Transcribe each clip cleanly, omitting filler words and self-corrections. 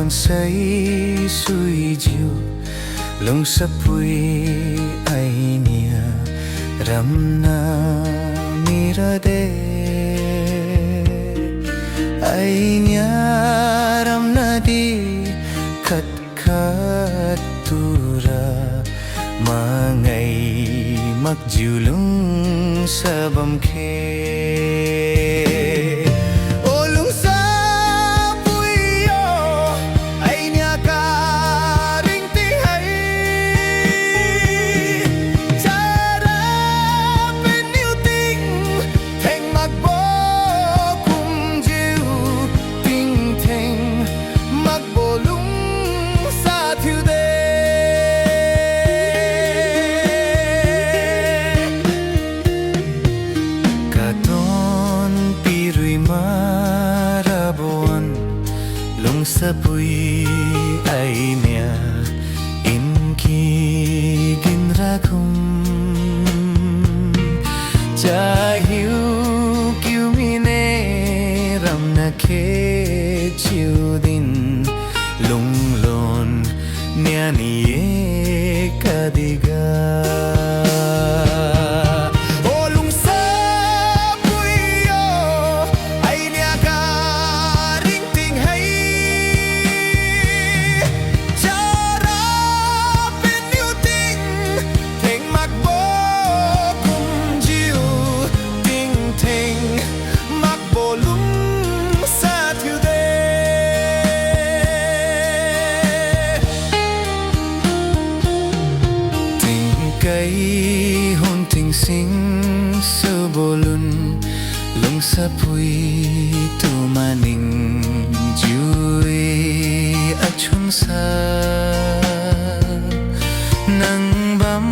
sang say suy diu lung sa pui ai nia ram na mira de ai nia ram na di khat khat tura mangai mak diu lung sa bam khe sa pui ai nia in ki gin ra khum cha hiu kiu mi ne ram na khe chiu din lung lon nia ni e ka diga cây hôn tình sinh sơ bồ lun lung sa pui tu ma ning jui a chun sa nang bam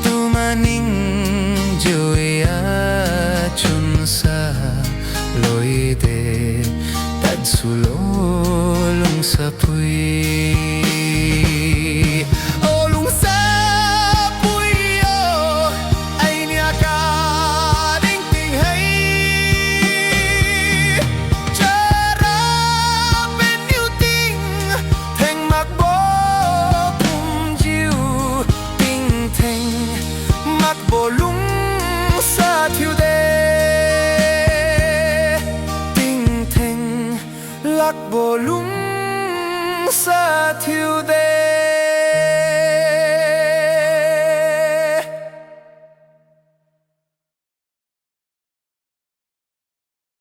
tu ma ning jui a chun sa loi de tad su lo lung sa pui makbo lungsa thiu de Tingtheng lakbo lungsa thiu de